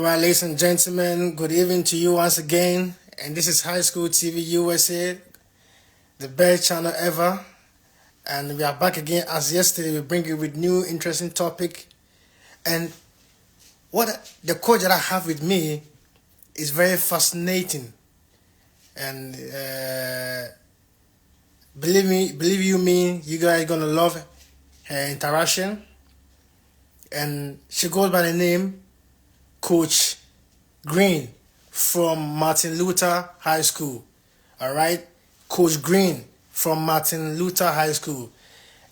right, ladies and gentlemen, good evening to you once again. And this is High School TV USA, the best channel ever. And we are back again as yesterday. We bring you with new interesting topic. And what the coach that I have with me is very fascinating. And believe you me, you guys gonna love her interaction. And she goes by the name Coach Green from Martin Luther High School. All right, Coach Green from Martin Luther High School,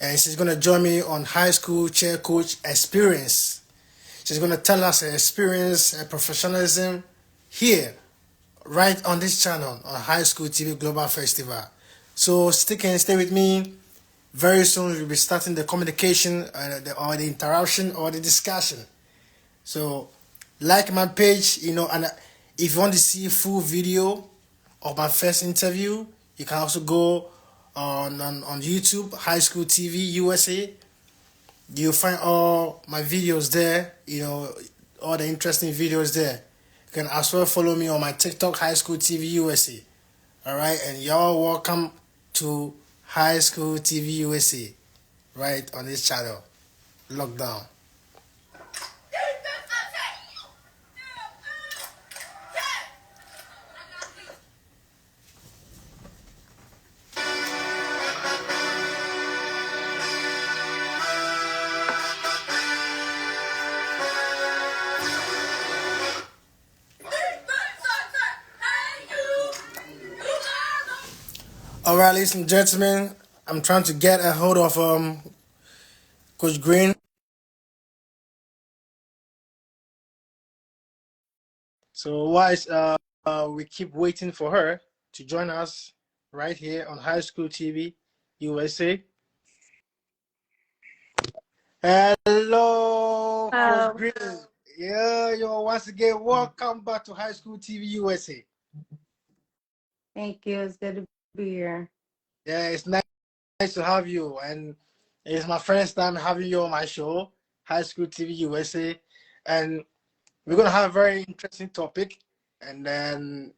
and she's gonna join me on high school chair coach experience. She's gonna tell us her experience and professionalism here, right on this channel on High School TV Global Festival. So stick and stay with me. Very soon we'll be starting the communication or the interaction or the discussion. So like my page, and if you want to see full video of my first interview, you can also go on YouTube, High School TV USA. You'll find all my videos there, all the interesting videos there. You can as well follow me on my TikTok, High School TV USA. All right, and y'all welcome to High School TV USA, right on this channel. Lockdown. All right, ladies and gentlemen, I'm trying to get a hold of Coach Green. So we keep waiting for her to join us right here on High School TV USA. Hello, Coach Oh, Green. Yeah, you're once again welcome back to High School TV USA. thank you. It's good to be here. Yeah, it's nice to have you, and it's my first time having you on my show, High School TV USA, and we're gonna have a very interesting topic, and then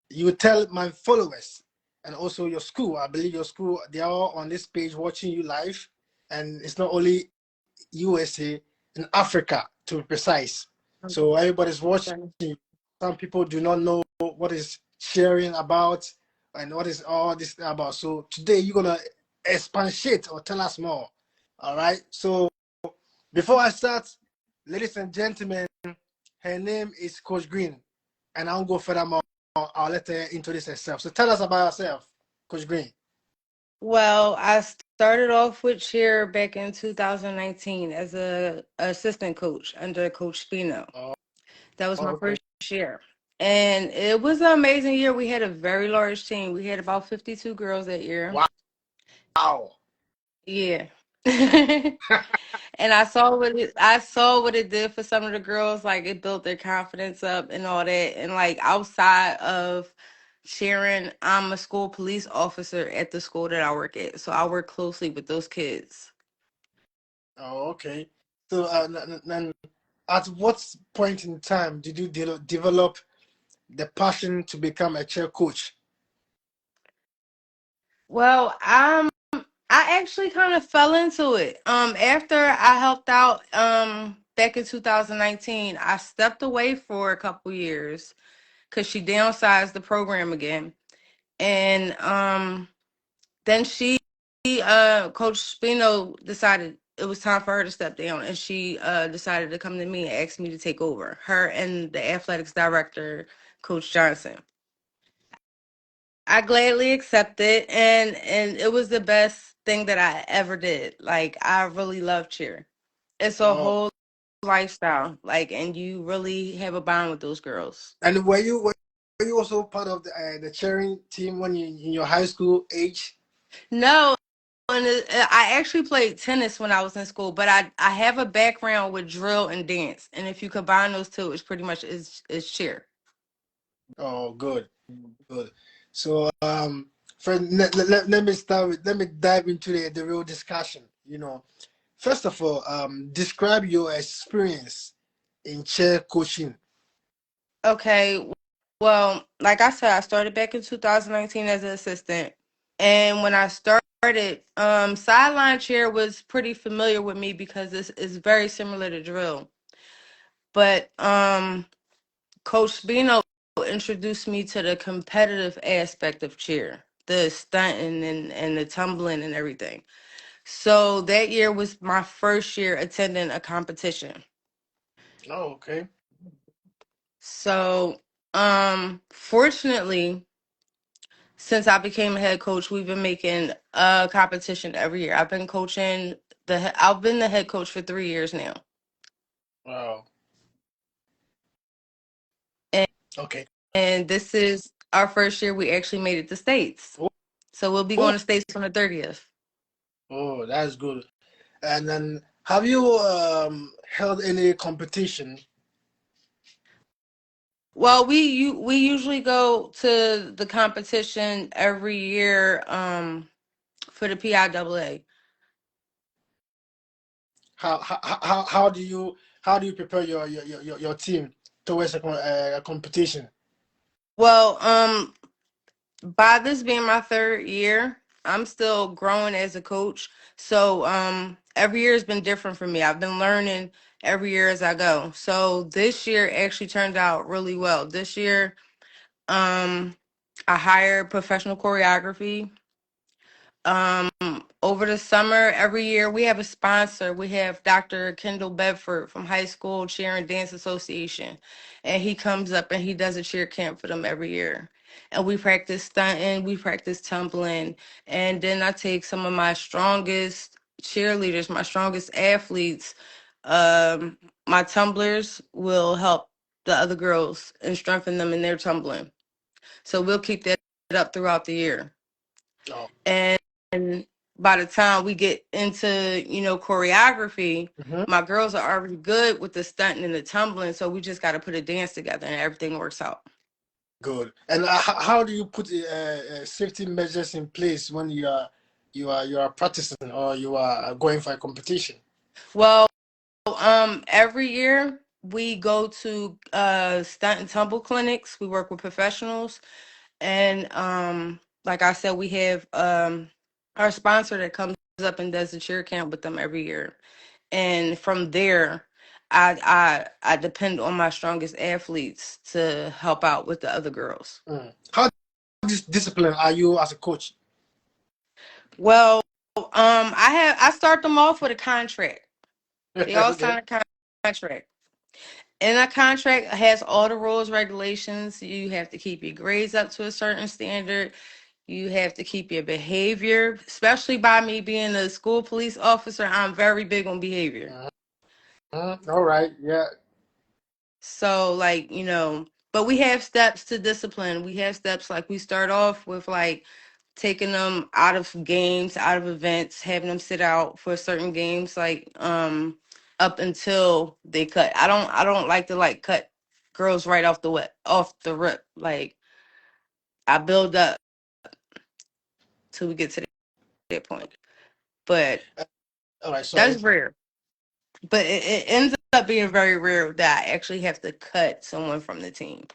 you tell my followers and also your school. I believe your school, they are all on this page watching you live, and it's not only USA, in Africa to be precise. So everybody's watching. Okay. Some people do not know what is sharing about and what is all this about. So today you're gonna expatiate or tell us more. All right. So before I start, ladies and gentlemen, her name is Coach Green, and I'll go further more. I'll let her introduce herself. So tell us about yourself, Coach Green. Well, I started off with cheer back in 2019 as a assistant coach under Coach Spino. Oh, That was my okay. first year. And it was an amazing year. We had a very large team. We had about 52 girls that year. Wow. Yeah. And I saw what it did for some of the girls. Like it built their confidence up and all that. And like outside of cheering, I'm a school police officer at the school that I work at. So I work closely with those kids. Oh, okay. So, at what point in time did you develop the passion to become a chair coach? Well, I actually kind of fell into it. After I helped out back in 2019, I stepped away for a couple years because she downsized the program again. And then Coach Spino decided it was time for her to step down, and she decided to come to me and ask me to take over her and the athletics director, Coach Johnson. I gladly accepted, and it was the best thing that I ever did. Like I really love cheer. It's a Oh, whole lifestyle, like, and you really have a bond with those girls. and were you also part of the cheering team when you in your high school age? No, and I actually played tennis when I was in school, but I have a background with drill and dance, and if you combine those two, it's pretty much is cheer. Oh, good, good. So, let me start with let me dive into the real discussion. First of all, describe your experience in chair coaching. Okay. Well, like I said, I started back in 2019 as an assistant. And when I started, sideline chair was pretty familiar with me because this is very similar to drill. But Coach Bino introduced me to the competitive aspect of cheer, the stunting and the tumbling and everything. So that year was my first year attending a competition. Oh, okay. So fortunately, since I became a head coach, we've been making a competition every year. I've been coaching I've been the head coach for 3 years now. Wow. And, Okay. and this is our first year we actually made it to States. Oh, So we'll be oh, going to States on the 30th. oh, that's good. And then, have you held any competition? Well, we usually go to the competition every year for the PIAA. How do you prepare your team towards a competition? Well, by this being my third year, I'm still growing as a coach. So every year has been different for me. I've been learning every year as I go. So this year actually turned out really well. This year, I hired professional choreography. Um, Over the summer, every year we have a sponsor. We have Dr. Kendall Bedford from High School Cheer and Dance Association, and he comes up and he does a cheer camp for them every year. And we practice stunting, we practice tumbling, and then I take some of my strongest cheerleaders, my strongest athletes. My tumblers will help the other girls and strengthen them in their tumbling. So we'll keep that up throughout the year. Oh, And by the time we get into, choreography, mhm. my girls are already good with the stunting and the tumbling. So we just got to put a dance together and everything works out. Good. And how do you put safety measures in place when you are practicing or you are going for a competition? Well, every year we go to stunt and tumble clinics. We work with professionals. And like I said, we have our sponsor that comes up and does the cheer camp with them every year. And from there, I depend on my strongest athletes to help out with the other girls. Mm. How disciplined are you as a coach? Well, I start them off with a contract. They all Okay. sign a contract. And a contract has all the rules, regulations. You have to keep your grades up to a certain standard. You have to keep your behavior, especially by me being a school police officer. I'm very big on behavior. All right. Yeah. So, like, but we have steps to discipline. We have steps like we start off with like taking them out of games, out of events, having them sit out for certain games, like up until they cut. I don't like to like cut girls right off the rip. Like I build up till we get to that point. But All right. that's Sorry. rare. But it ends up being very rare that I actually have to cut someone from the team.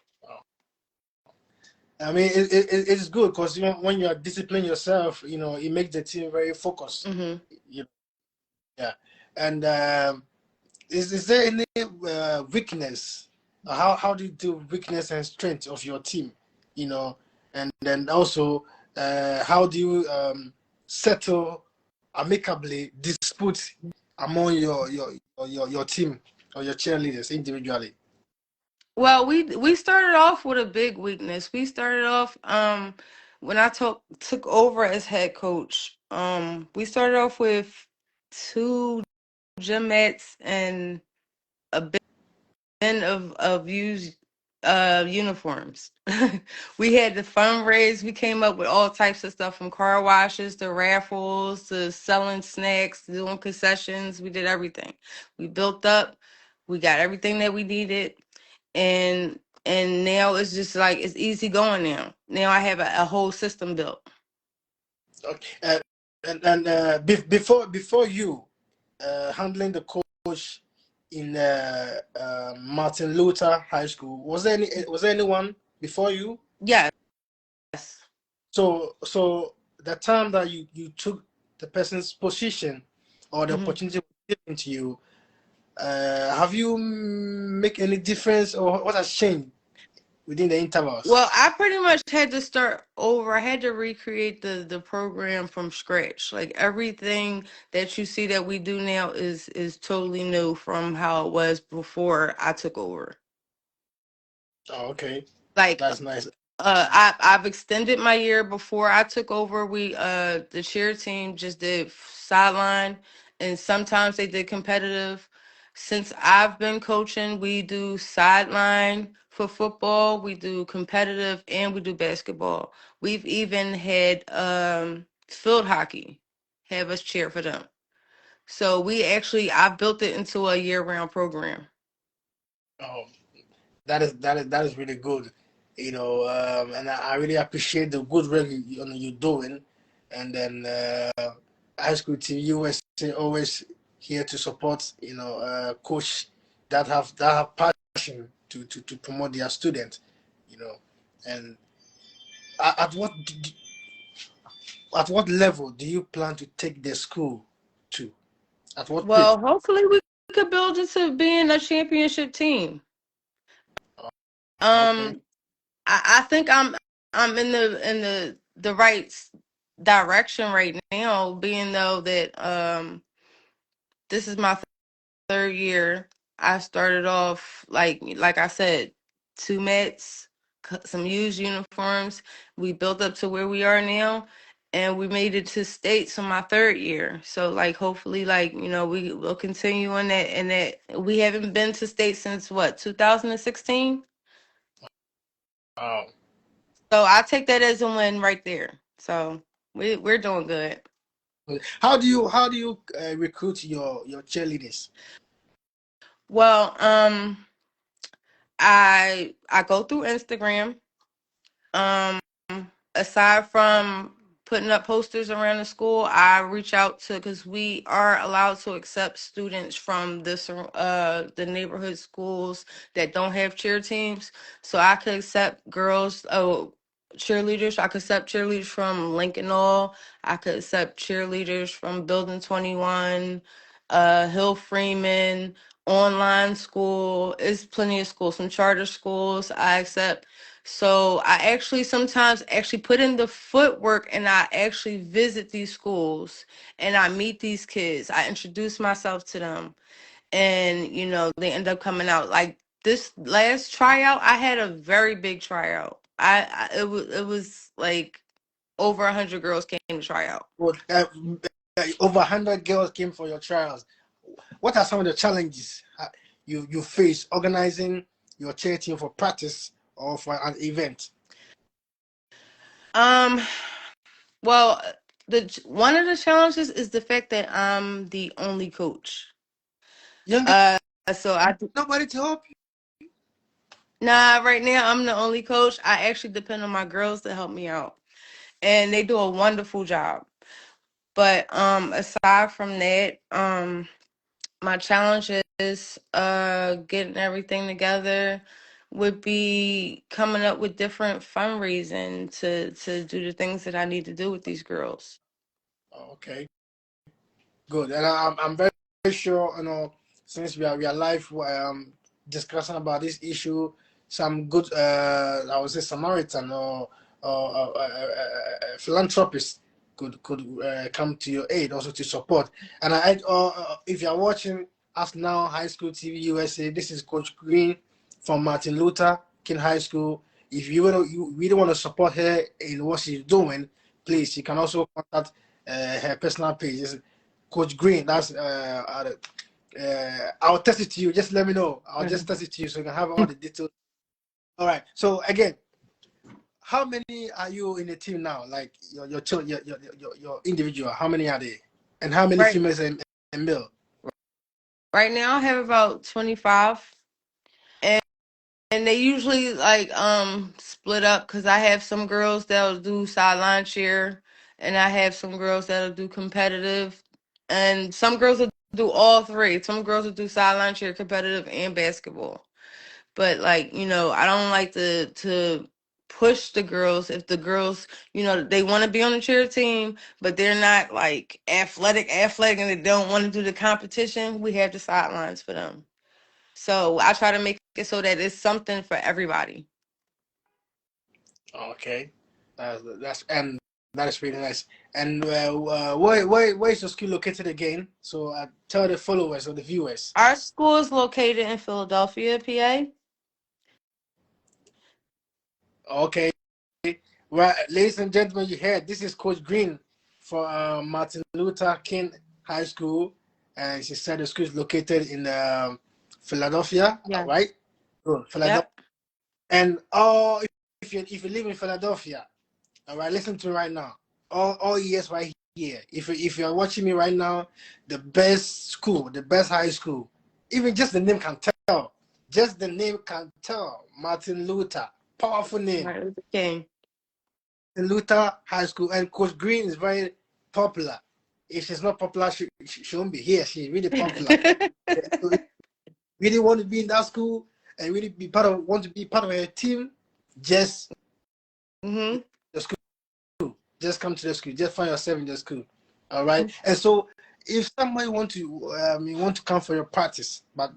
I mean, it's good because when you are disciplining yourself, it makes the team very focused. Hmm. You Yeah. And is there any weakness? How do you do weakness and strength of your team? And then also, how do you settle amicably disputes among your team or your cheerleaders individually? Well, we started off with a big weakness. We started off when I took over as head coach. We started off with two gymettes and a bin of used uniforms. We had to fundraise. We came up with all types of stuff from car washes to raffles to selling snacks, doing concessions. We did everything. We built up. We got everything that we needed, and now it's just like it's easy going now. Now I have a whole system built. Okay. And before you handling the coach. in Martin Luther High School. Was there anyone before you? Yes. So the time that you took the person's position or the hmm opportunity was given to you, have you make any difference or what has changed within the intervals? Well, I pretty much had to start over. I had to recreate the program from scratch. Like everything that you see that we do now is totally new from how it was before I took over. Oh, okay, Like that's nice. I've extended my year. Before I took over, we the cheer team just did sideline, and sometimes they did competitive. Since I've been coaching, we do sideline for football, we do competitive, and we do basketball. We've even had field hockey, have us cheer for them. So we actually I built it into a year-round program. Oh, that is really good, and I really appreciate the good work you're doing, and then high school team USA always here to support coach that have passion to promote their student, you know, and at what at what level do you plan to take the school to? At what pace? Well, hopefully we could build it to being a championship team. Okay. Um, I think I'm in the right direction right now, being though that this is my third year. I started off like I said, two Mets, some used uniforms. We built up to where we are now, and we made it to states on my third year. So like hopefully like we will continue on that, and that we haven't been to states since what 2016. Oh. So I take that as a win right there. So we're doing good. How do you recruit your cheerleaders? Well, I go through Instagram. Um, aside from putting up posters around the school, I reach out to because we are allowed to accept students from the neighborhood schools that don't have cheer teams. So I could accept girls, cheerleaders. I could accept cheerleaders from Lincoln Hall. I could accept cheerleaders from Building 21, Hill Freeman, online school. It's plenty of schools, some charter schools. I accept, so I actually sometimes actually put in the footwork, and I actually visit these schools and I meet these kids. I introduce myself to them, and they end up coming out. Like this last tryout, I had a very big tryout. It was like over 100 girls came to try out. Well, over 100 girls came for your trials. What are some of the challenges you face organizing your cheer team for practice or for an event? Um, well, the one of the challenges is the fact that I'm the only coach. Younger, Uh, so nobody to help you. nah, right now I'm the only coach. I actually depend on my girls to help me out, and they do a wonderful job. But aside from that, my challenge is getting everything together, would be coming up with different fundraising to do the things that I need to do with these girls. Okay, good. And I'm very sure, since we are live discussing about this issue, some good I would say Samaritan or philanthropist could come to your aid also to support. And if you are watching us now, High School TV USA, this is Coach Green from Martin Luther King High School. If you really want to support her in what she's doing, please you can also contact her personal page. It's Coach Green. I'll test it to you. Just let me know. I'll just Mhm. test it to you so you can have all the details. All right. So again, how many are you in the team now? Like your individual. How many are they? And how many Right, females and male? right now I have about 25, and they usually like split up because I have some girls that'll do sideline cheer, and I have some girls that'll do competitive, and some girls will do all three. Some girls will do sideline cheer, competitive, and basketball. But like, I don't like to push the girls if the girls, they want to be on the cheer team, but they're not like athletic, and they don't want to do the competition. We have the sidelines for them. So I try to make it so that it's something for everybody. Okay, that's and that is really nice. And where is your school located again? So tell the followers or the viewers. Our school is located in Philadelphia, PA. Okay, well, ladies and gentlemen, you heard this is Coach Green for Martin Luther King High School, and she said the school is located in Philadelphia, Yeah. right? Oh, Philadelphia. Yep. And if you live in Philadelphia, all right, listen to me right now. All years right here. If you're watching me right now, the best school, the best high school, even just the name can tell. Just the name can tell. Martin Luther, powerful name. Martin Luther King. Luther High School, and Coach Green is very popular. If she's not popular, she won't be here. She's really popular. So if you really want to be in that school and really want to be part of her team, just Mm-hmm. the school. Just come to the school. Just find yourself in the school. All right. And so, if somebody want to come for your practice, but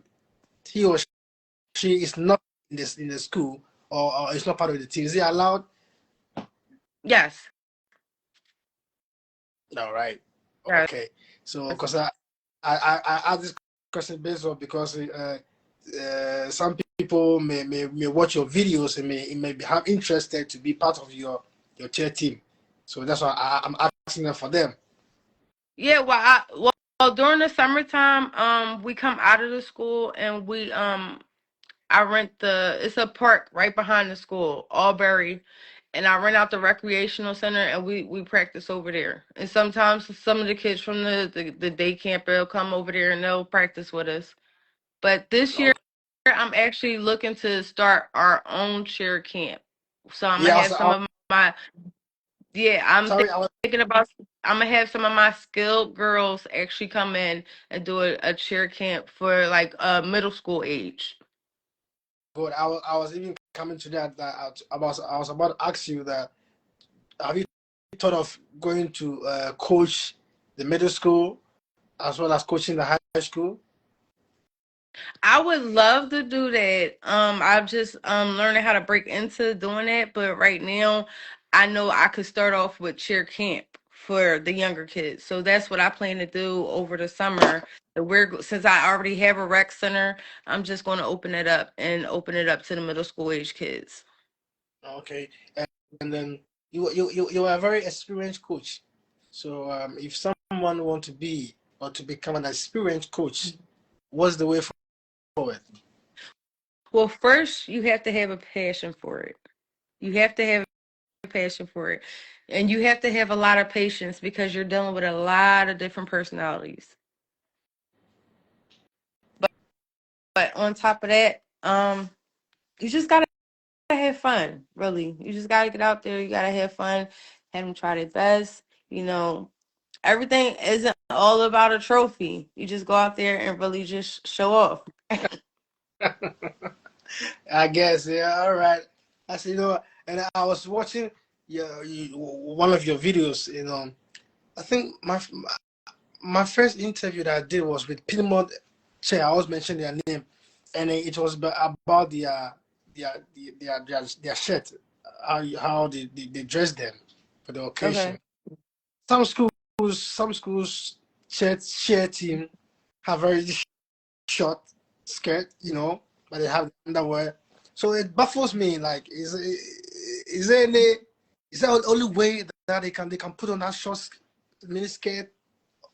he or she is not in the school or is not part of the team, is it allowed? Yes. All right. Yes. Okay. So, because I asked this question based on because some people may watch your videos and may have interested to be part of your cheer team. So that's why I'm asking them for them. Yeah, well, during the summertime, we come out of the school and I rent it's a park right behind the school, Albury, and I rent out the recreational center and we practice over there. And sometimes some of the kids from the day camp will come over there and they'll practice with us. But this year Okay. I'm actually looking to start our own cheer camp. So I'm gonna Yeah. have some of my yeah, Sorry. I was thinking about I'm gonna have some of my skilled girls actually come in and do a cheer camp for like middle school age. good. I was even coming to that. I was about to ask you that. Have you thought of going to coach the middle school as well as coaching the high school? I would love to do that. I'm just learning how to break into doing that, but right now I know I could start off with cheer camp for the younger kids. So that's what I plan to do over the summer. Since I already have a rec center, I'm just going to open it up and open it up to the middle school age kids. Okay, and then you are a very experienced coach. So if someone want to be or to become an experienced coach, what's the way forward? Well, first you have to have a passion for it. You have to have a passion for it. And you have to have a lot of patience because you're dealing with a lot of different personalities. But on top of that, you just gotta have fun, really. You just gotta get out there, you gotta have fun, have them try their best. Everything isn't all about a trophy. You just go out there and really just show off. I guess, yeah. All right. I said, and I was watching one of your videos. I think my first interview that I did was with Piedmont Chair. I always mention their name, and it was about their shirt, how they dress them for the occasion. Okay. Some schools share team have very short skirt, but they have underwear. So it baffles me. Like, is there the only way that they can put on that short mini skirt,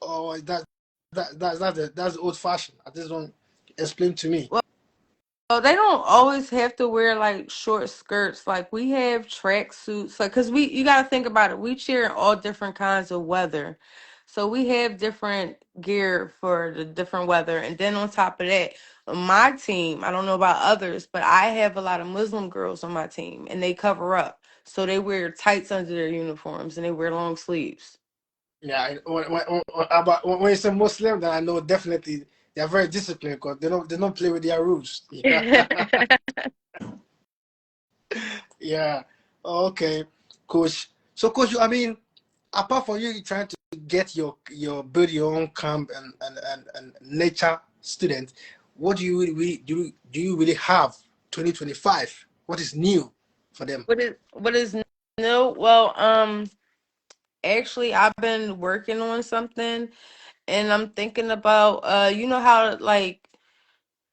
or is that's the old fashion? I just don't explain to me. Well, they don't always have to wear like short skirts. Like we have track suits. Like, cause you got to think about it. We cheer in all different kinds of weather, so we have different gear for the different weather. And then on top of that, on my team, I don't know about others, but I have a lot of Muslim girls on my team, and they cover up. So they wear tights under their uniforms and they wear long sleeves. Yeah, when it's a Muslim, then I know definitely they are very disciplined because they don't play with their rules. Yeah, yeah. Okay, coach. So, coach, I mean, apart from you trying to get your build your own camp and nature student, what do you really do you really have 2025? What is new for them? What is new? Well, actually, I've been working on something, and I'm thinking about you know how like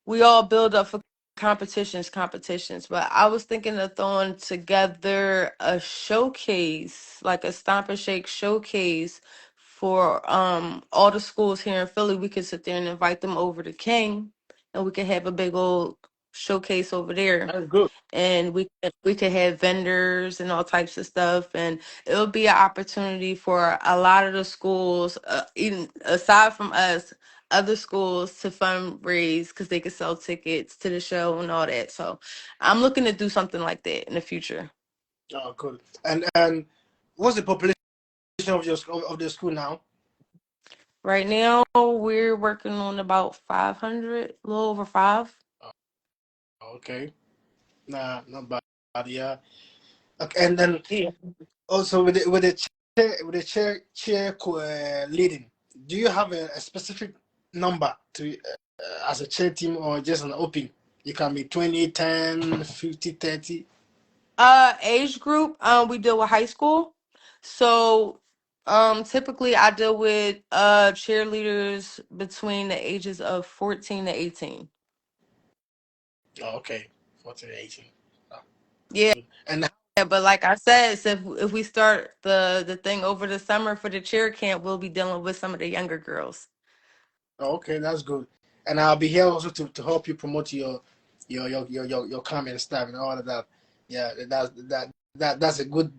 we all build up for competitions, but I was thinking of throwing together a showcase, like a Stomp and Shake showcase for all the schools here in Philly. We could sit there and invite them over to King, and we could have a big old showcase over there, That's good. and we could have vendors and all types of stuff, and it'll be an opportunity for a lot of the schools, even aside from us, other schools to fundraise because they could sell tickets to the show and all that. So I'm looking to do something like that in the future. Oh, good. And what's the population of of the school now? Right now, we're working on about 500, a little over five. Okay, nah, not bad. Yeah. Okay, and then Yeah. also with the leading, do you have a specific number to as a chair team or just an open? You can be 20, 10, 50, 30. Age group, we deal with high school. So, typically I deal with cheerleaders between the ages of 14 to 18. Oh, okay, 14, 18. Oh, that's Yeah, good. And but like I said, so if we start the thing over the summer for the cheer camp, we'll be dealing with some of the younger girls. oh, okay, that's good. And I'll be here also to help you promote your comment stuff and all of that. Yeah, that's a good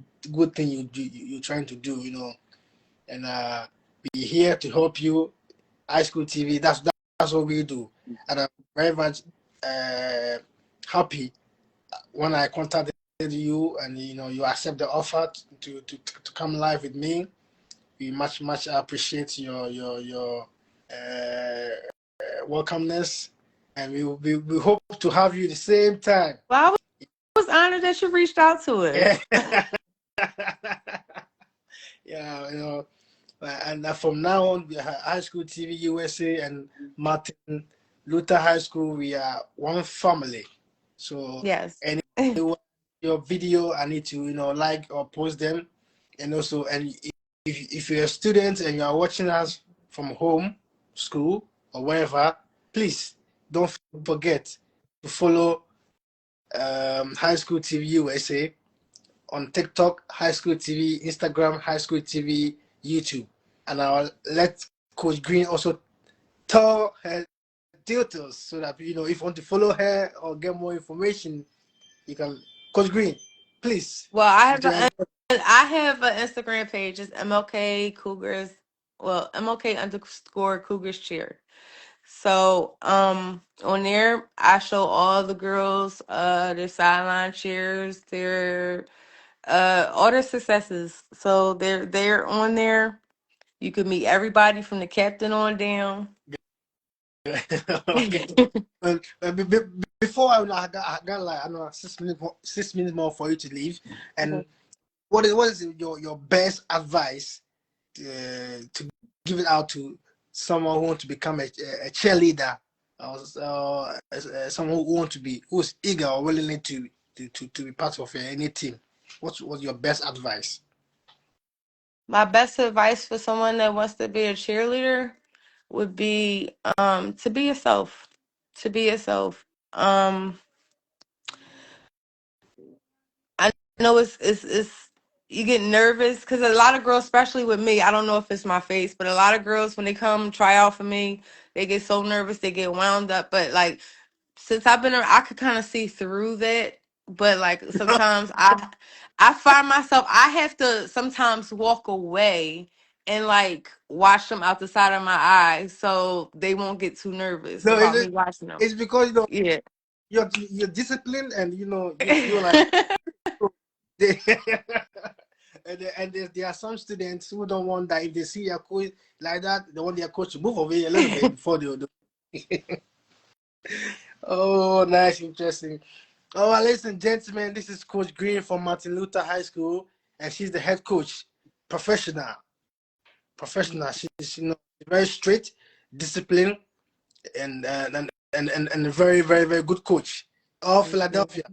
thing you're trying to do, and be here to help you. High School TV. That's what we do, and I'm very much uh, happy when I contacted you and you accept the offer to come live with me. We much appreciate your welcomeness, and we hope to have you the same time. Well, I was honored that you reached out to Yeah, us. yeah, and from now on, we have High School TV USA and Martin Luther High School. We are one family. So Yes. anyone your video, I need to like or post them, and also if you're a student and you are watching us from home, school or wherever, please don't forget to follow High School TV USA on TikTok, High School TV, Instagram, High School TV, YouTube. And I'll let Coach Green also tell her details so that if you want to follow her or get more information, you can. Coach Green, please. Well, Did I? I have an Instagram page. It's MLK Cougars. Well, MLK underscore Cougars cheer. So, on there, I show all the girls, their sideline cheers, their all their successes. So they're on there. You can meet everybody from the captain on down. Okay. Before I got like I don't know 6 minutes more, 6 minutes more for you to leave. And what is your best advice to give it out to someone who wants to become a cheerleader, or someone who wants to be who's eager or willing to be part of any team? What's your best advice? My best advice for someone that wants to be a cheerleader would be to be yourself. To be yourself. I know it's you get nervous because a lot of girls, especially with me, I don't know if it's my face, but a lot of girls when they come try out for me, they get so nervous, they get wound up. But like since I've been around, I could kind of see through that. But like sometimes I find myself I have to sometimes walk away and like watch them out the side of my eyes so they won't get too nervous No, about me watching them. it's because Yeah. you're disciplined and you're like they, there are some students who don't want that if they see a coach like that, they want their coach to move away a little bit before they do. Oh, nice, interesting. Oh, well, ladies and gentlemen, this is Coach Green from Martin Luther High School, and she's the head coach, professional. She's very strict, disciplined, and a very very very good coach. All Philadelphia,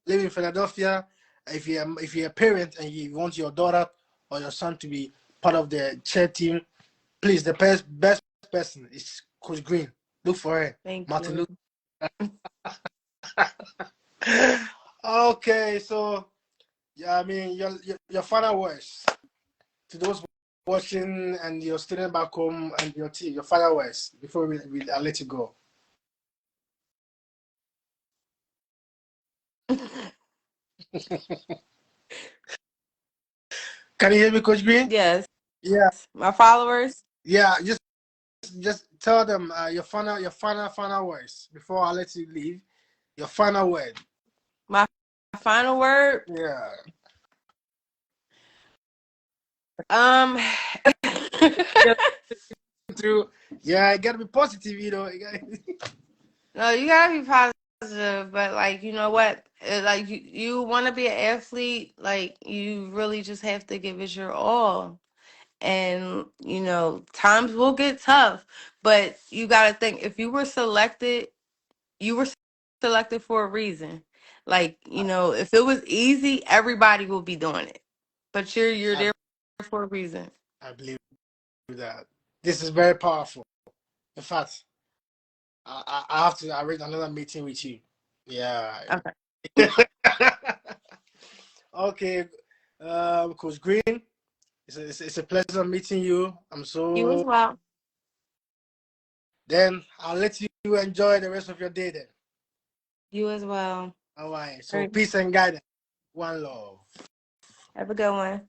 live in Philadelphia. If you're a parent and you want your daughter or your son to be part of the cheer team, please the best person is Coach Green. Look for her. Thank Martin you. Luther. Okay, so yeah, I mean your final words to those watching and your student back home and your team, your final words before I'll let you go. Can you hear me, Coach Green? Yes. Yeah. My followers. Yeah. Just tell them your final words before I let you leave. Your final word. My final word. Yeah. Yeah, you gotta be positive, you know. No, you gotta be positive, but like, you know what? Like you want to be an athlete, like you really just have to give it your all. And times will get tough, but you got to think if you were selected for a reason. Like, if it was easy, everybody will be doing it. But you're there for a reason. I believe that. This is very powerful. In fact, I have to arrange another meeting with you. Yeah. Okay. Okay, Coach Green, it's a pleasure meeting you. You as well. Then I'll let you enjoy the rest of your day then. You as well. All right. So peace and guidance. One love. Have a good one.